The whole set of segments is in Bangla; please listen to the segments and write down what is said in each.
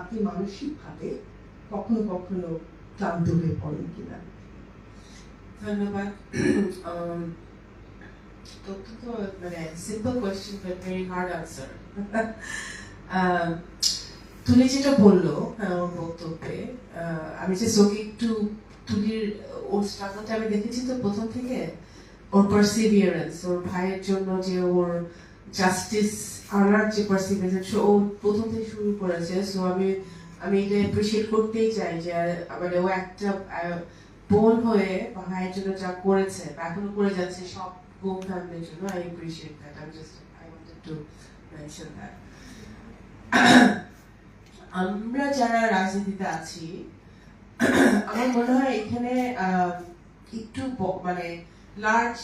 আপনি মানসিকভাবে কখনো কখনো ক্লান্ত হয়ে পড়েন কিনা? ধন্যবাদ। তো মানে simple question but very hard answer. তুমি যেটা বললো আমার বক্তব্যে, আমি যে ওকে একটু তুলির ওর স্ট্রাগলটা আমি দেখেছি তো প্রথম থেকে, ওর পারসিভিয়ারেন্স, ওর ভাইয়ের জন্য যে ওর জাস্টিস আনার যে পারসিভিয়ারেন্স ও প্রথম থেকে শুরু করেছে। সো আমি এটা অ্যাপ্রিশিয়েট করতেই চাই যে মানে ও একটা বোন হয়ে ভাইয়ের জন্য যা করেছে বা এখনো করে যাচ্ছে সব বোন ফ্যামিলির জন্য। I appreciate that. I wanted to mention that. আমরা যারা রাজনীতিতে আছি, আমার মনে হয় এখানে একটু মানে লার্জ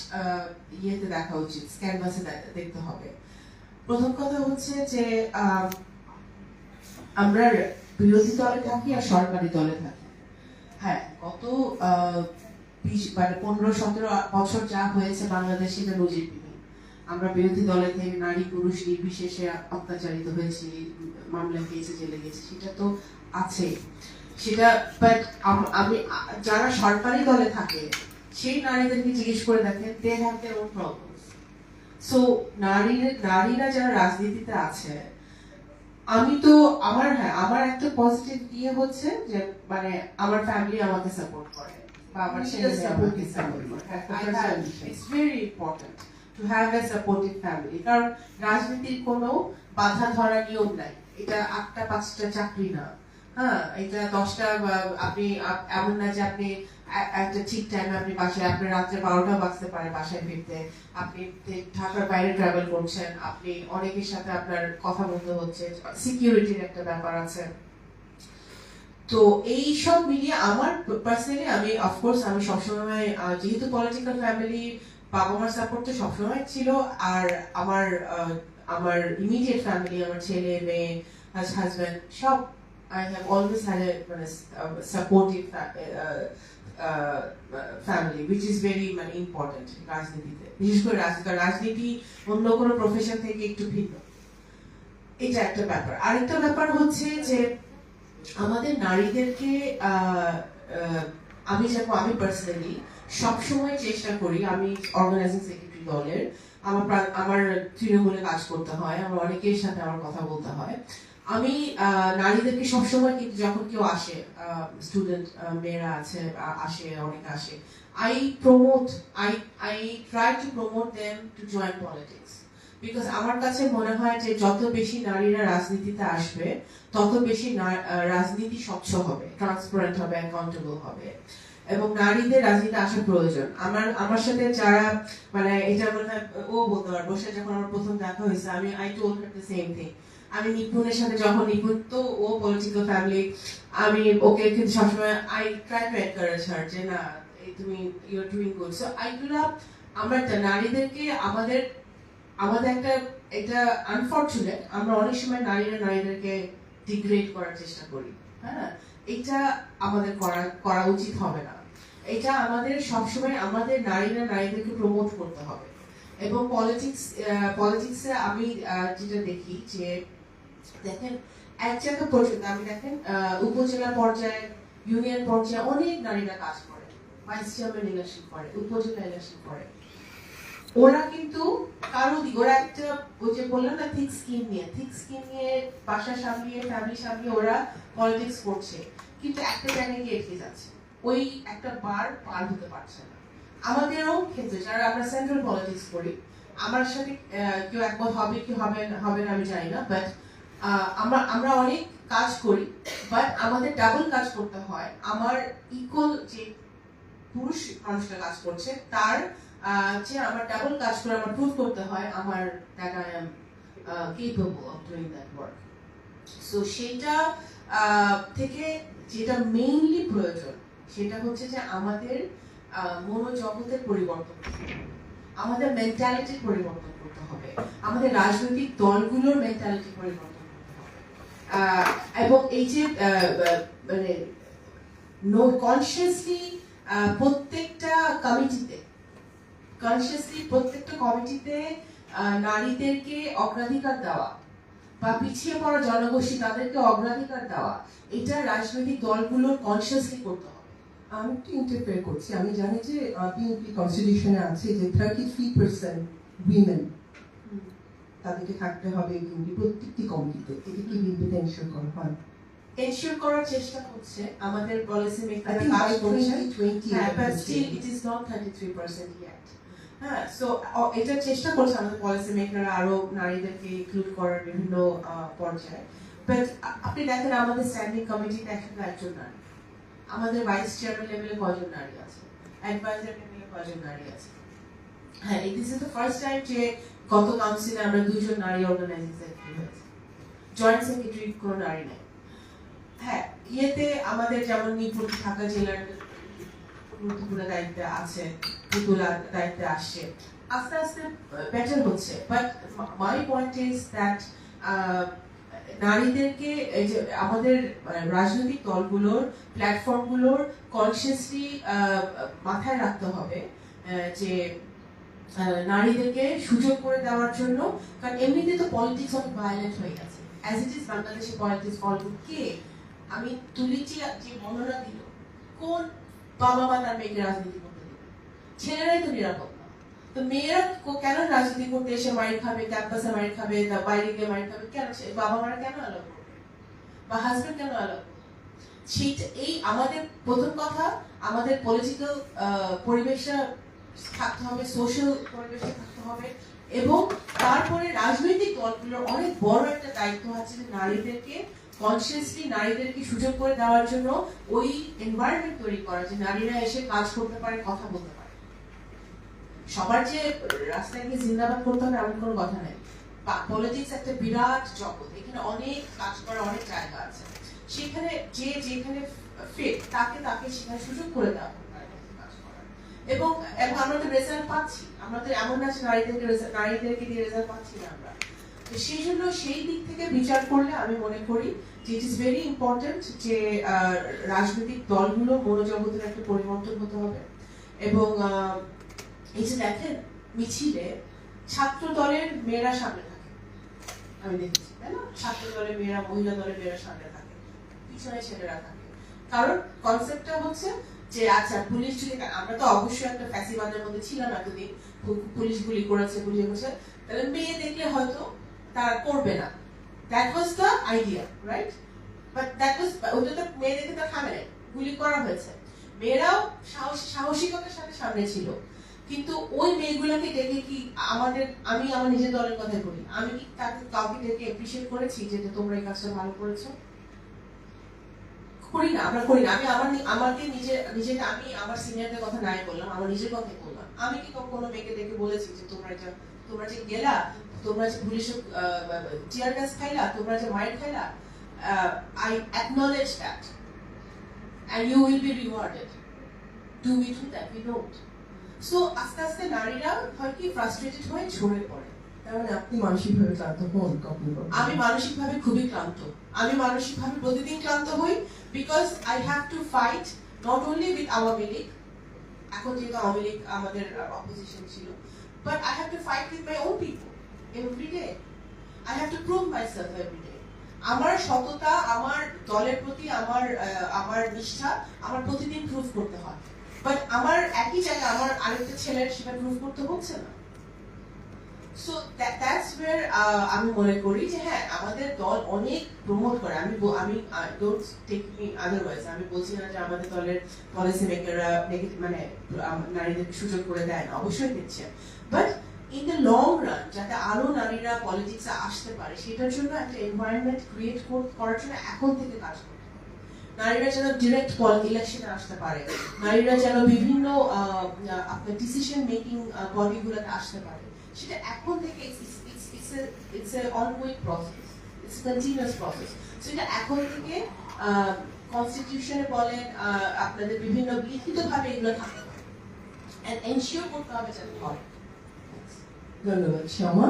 ইয়েতে দেখা উচিত, ক্যানভাসে দেখতে হবে। প্রথম কথা হচ্ছে যে আমরা বিরোধী দলে থাকি আর সরকারি দলে থাকি। হ্যাঁ, গত 15-17 বছর যা হয়েছে বাংলাদেশে এটা নজিরবিহীন। আমরা বিরোধী দলে থেকে নারী পুরুষ নির্বিশেষে অত্যাচারিত হয়েছি, মামলা পেয়েছে, জেলে গেছে, সেটা তো আছে। সেটা বাট আমি যারা সরকারি দলে থাকে সেই নারীদেরকে জিজ্ঞেস করে দেখেন, they have their own problems. So নারীরা যারা রাজনীতিতে আছে, আমি তো আমার একটা পজিটিভ ইয়ে হচ্ছে যে মানে আমার ফ্যামিলি আমাকে সাপোর্ট করে বা আমার ছেলে আমাকে সাপোর্ট করে। It's very important to have a supportive family. কারণ রাজনীতির কোনো বাধা ধরা নিয়ম নাই। এটা 8টা-5টা চাকরি না। হ্যাঁ, এটা 10টা, আপনি এমন না যে আপনি একটা ঠিক টাইমে আপনি বাসায়, আপনার রাত্রে 12টা বাজতে পারে বাসায় ফিরতে, আপনি ঢাকার বাইরে ট্রাভেল করছেন, আপনি অনেকের সাথে আপনার কথা বলতে হচ্ছে, সিকিউরিটির একটা ব্যাপার আছে। তো এই সব মিলিয়ে আমার পার্সোনালি আমি অফকোর্স আমি সবসময় যেহেতু পলিটিক্যাল ফ্যামিলি, বাবা মার সাপোর্ট তো সবসময় ছিল। আর আমার ইমিডিয়েট ফ্যামিলি, আমার ছেলে মেয়ে হাজব্যান্ড সব, I have always had a supportive family, which is very important রাজনীতিতে, বিশেষ করে রাজনীতি অন্য কোনো প্রফেশন থেকে একটু ভিন্ন। এটা একটা ব্যাপার। আরেকটা ব্যাপার হচ্ছে যে আমাদের নারীদেরকে আমি পার্সোনালি সবসময় চেষ্টা করি, আমি অর্গানাইজিং সেক্রেটারি দলের, আমার তৃণমূলে কাজ করতে হয়, আমার অনেকের সাথে আমার কথা বলতে হয়। আমি নারীদেরকে সবসময়, কিন্তু যখন কেউ আসে, স্টুডেন্ট মেয়েরা আসে, অনেকে আসে, I try to promote them to join politics, because আমার কাছে মনে হয় যে যত বেশি নারীরা রাজনীতিতে আসবে তত বেশি রাজনীতি স্বচ্ছ হবে, ট্রান্সপারেন্ট হবে, অ্যাকাউন্টেবল হবে, এবং নারীদের রাজনীতিতে আসা প্রয়োজন। আমার সাথে যারা মানে এটা মনে হয় ও বলতে পারবো, সে যখন আমার প্রথম দেখা হয়েছে, I told her the same thing. আমি নিপুণের সাথে যখন, নিপুণ তো ও পলিটিক্যাল ফ্যামিলি, আমি ওকে কিন্তু সবসময় I try to encourage her যে না, তুমি you're doing good. So আমরা নারীদেরকে আমাদের একটা, এটা আনফরচুনেট, আমরা অনেক সময় নারীদেরকে ডিগ্রেড করার চেষ্টা করি। হ্যাঁ, এটা আমাদের করা উচিত হবে না। এটা আমাদের সবসময় আমাদের নারীদেরকে প্রমোট করতে হবে। এবং পলিটিক্সে আমি যেটা দেখি যে দেখেন, এক জায়গা পর্যন্ত আমি দেখেন উপজেলা পর্যায়ে, ইউনিয়ন পর্যায়ে অনেক নারীরা কাজ করে, ভাইস চেয়ারম্যান ইলেকশন করে, উপজেলা ইলেকশন করে। ওরা কিন্তু ওরা একটা, ওই যে বললাম না, থিক স্কিন নিয়ে বাসা সামলিয়ে, ফ্যামিলি সামলিয়ে ওরা পলিটিক্স করছে, কিন্তু একটা জায়গায় গিয়ে এগিয়ে যাচ্ছে, ওই একটা বার পার হতে পারছে না। আমাদেরও ক্ষেত্রে যারা আমরা সেন্ট্রাল পলিটিক্স করি, আমার সাথে কেউ একমত হবে কি হবে না আমি জানি না, বাট আমরা অনেক কাজ করি, বাট আমাদের ডাবল কাজ করতে হয়। আমার ইকুয়াল যে পুরুষ মানুষটা কাজ করছে, তার যে আমার ডাবল কাজ করে আমার প্রুভ করতে হয় আমার that I am capable of doing that work. So সেটা থেকে যেটা মেইনলি প্রয়োজন, সেটা হচ্ছে যে আমাদের মনোজগতের পরিবর্তন করতে হবে, আমাদের মেন্টালিটির পরিবর্তন করতে হবে, আমাদের রাজনৈতিক দলগুলোর মেন্টালিটি পরিবর্তন করতে হবে। এবং এই যে মানে কনসিয়াসলি প্রত্যেকটা কমিটিতে নারীদেরকে অগ্রাধিকার দেওয়া, বা পিছিয়ে পড়া জনগোষ্ঠী তাদেরকে অগ্রাধিকার দেওয়া, এটা রাজনৈতিক দলগুলোর কনসিয়াসলি করতে হবে। আমি একটু ইন্টারফেয়ার করছি। আমি জানি যে বিএনপি কনস্টিটিউশনে আছে যে 33% উইমেন তাদেরকে থাকতে হবে বিএনপি প্রত্যেকটি কমিটিতে। এটা কি বিএনপিতে এনশিওর করা হয়? এনশিওর করার চেষ্টা হচ্ছে আমাদের পলিসি I মেকাররা think কাজ by করছে। 2020 হ্যাঁ, it but was still changed. it is not 33% yet. হ্যাঁ, সো এটা চেষ্টা করছে আমাদের পলিসি মেকাররা আরো নারীদেরকে ইনক্লুড করার বিভিন্ন পর্যায়ে। বাট আপনি দেখেন আমাদের স্ট্যান্ডিং কমিটিতে একজন নারী, আমাদের ভাইস চেয়ারম্যান লেভেলে কয়জন নারী আছে, অ্যাডভাইজার লেভেলে কয়জন নারী আছে। হ্যাঁ, this is the first time যে গত কাউন্সিলে আমরা 2জন নারী অর্গানাইজিং সেক্রেটারি হয়েছে, জয়েন্ট সেক্রেটারি কোনো নারী নেই। হ্যাঁ, ইয়েতে আমাদের যেমন মিরপুর ঢাকা জেলার গুরুত্বপূর্ণ দায়িত্বে আছে, পুতুলা দায়িত্বে আসছে, আস্তে আস্তে বেটার হচ্ছে। But my point is that নারীদেরকে এই যে আমাদের রাজনৈতিক দলগুলোর প্ল্যাটফর্মগুলোর কনসিয়াসলি মাথায় রাখতে হবে যে নারীদেরকে সুযোগ করে দেওয়ার জন্য, কারণ এমনিতে তো পলিটিক্স অনেক ভায়োলেন্ট হয়ে গেছে অ্যাজ ইট ইজ। বাংলাদেশে পলিটিক্স কে আমি তুলিছি যে বর্ণনা দিল, কোন বাবা মা তার মেয়েকে রাজনীতি করতে দেবে? ছেলেরাই তো নিরাপদ না, তো মেয়েরা কেন রাজনীতি করতে এসে মাইর খাবে, ক্যাম্পাসে মাইর খাবে, বাইরে গিয়ে মাইর খাবে? কেন বাবা মারা কেন অ্যালাউ করবে, বা হাজবেন্ড কেন অ্যালাউ করবে? সেইটা এই আমাদের প্রথম কথা, আমাদের পলিটিক্যাল পরিবেশটা থাকতে হবে, সোশ্যাল পরিবেশটা থাকতে হবে, এবং তারপরে রাজনৈতিক দলগুলোর অনেক বড় একটা দায়িত্ব আছে যে নারীদেরকে কনসিয়াসলি নারীদেরকে সুযোগ করে দেওয়ার জন্য ওই এনভায়রনমেন্ট তৈরি করা যে নারীরা এসে কাজ করতে পারে, কথা বলতে পারে। সবার যে রাস্তায় গিয়ে জিন্দাবাদ করতে হবে এমন কোনো কথা নেই। পলিটিক্স একটা বিরাট জগৎ, এখানে অনেক কাজ করার অনেক জায়গা আছে, সেখানে যে যেখানে ফিট তাকে তাকে সেখানে সুযোগ করে দেওয়া হবে কাজ করার। এবং আমরা তো রেজাল্ট পাচ্ছি, আমরা তো এমন না যে নারীদেরকে দিয়ে রেজাল্ট পাচ্ছি না আমরা। তো সেই জন্য সেই দিক থেকে বিচার করলে আমি মনে করি যে ইট ইজ ভেরি ইম্পর্টেন্ট যে রাজনৈতিক দলগুলো মনোজগতের একটা পরিবর্তন হতে হবে। এবং এই যে দেখেন মিছিলে ছাত্র দলের মেয়েরা সামনে থাকে, আমি দেখেছি, তাই না? ছাত্র দলের মেয়েরা, মহিলা দলের মেয়েরা সামনে থাকে, পিছনে ছেলেরা থাকে। কারণ কনসেপ্টটা হচ্ছে যে আচ্ছা পুলিশ যদি, আমরা তো অবশ্যই একটা ফ্যাসিবাদের মধ্যে ছিলাম এতদিন, পুলিশ গুলি করেছে, গুলি করেছে, তাহলে মেয়ে দেখলে হয়তো তারা করবে না। That was the idea, right? But that was, ওটা তো মেয়ে দেখে তার থামে নাই, গুলি করা হয়েছে। মেয়েরাও সাহসিকতার সাথে সামনে ছিল, কিন্তু ওই মেয়েগুলোকে ডেকে কি আমি আমার নিজের দলের কথাই বলি, আমি কি তাকে কাউকে ডেকে অ্যাপ্রিশিয়েট করেছি যে তোমরা এই কাজটা ভালো করেছো? করি না, আমরা করি না। আমি আমাকে নিজেকে আমি আমার সিনিয়রদের কথা নাই বললাম, আমার নিজের কথাই বললাম। আমি কি কোনো মেয়েকে ডেকে বলেছি যে তোমরা যে গেলা, তোমরা যে পুলিশ টিয়ার গ্যাস খাইলা, তোমরা যে মাইর খাইলা, I acknowledge that and you will be rewarded. Do we do that? We don't. So আস্তে আস্তে নারীরা হয় কি ফ্রাস্ট্রেটেড হয়ে ঝরে পড়ে। তার মানে আপনি মানসিকভাবে ক্লান্ত হন কখনো? আমি মানসিকভাবে খুবই ক্লান্ত, আমি মানসিকভাবে প্রতিদিন ক্লান্ত হই, because I have to fight not only with Awami League, এখন যেহেতু আওয়ামী লীগ আমাদের অপোজিশন ছিল, but I have to fight with my own people every day. I have to prove myself every day. আমার সততা, আমার দলের প্রতি আমার নিষ্ঠা আমার প্রতিদিন প্রুভ করতে হয়, বাট আমার একই জায়গায় আমার আরেকটা ছেলের সেটা প্রুভ করতে হচ্ছে না। সো দ্যাটস ওয়্যার আমি মনে করি যে হ্যাঁ আমাদের দল অনেক প্রমোট করে। আমি ডোন্ট টেক মি আদারওয়াইজ, আমি বলছি না যে আমাদের দলের পলিসি মেকাররা নেগেটিভ মানে নারীদের সুযোগ করে দেয় না, অবশ্যই দিচ্ছে, but in the long run যাতে আরো নারীরা পলিটিক্সে আসতে পারে সেটার জন্য একটা এনভায়রনমেন্ট ক্রিয়েট করার জন্য এখন থেকে কাজ করতে হবে। নারীরা যেন ডিরেক্ট ইলেকশনে আসতে পারে, নারীরা যেন বিভিন্ন আপনার ডিসিশন মেকিং বডিগুলোতে আসতে পারে, সেটা এখন থেকে it's a ongoing process, it's continuous process. So এটা এখন থেকে কনস্টিটিউশনে বলেন, আপনাদের বিভিন্ন লিখিতভাবে এগুলো থাকতে হবে, এন্ড এনশিওর করতে হবে যেন হয়। ধন্যবাদ শ্যামা।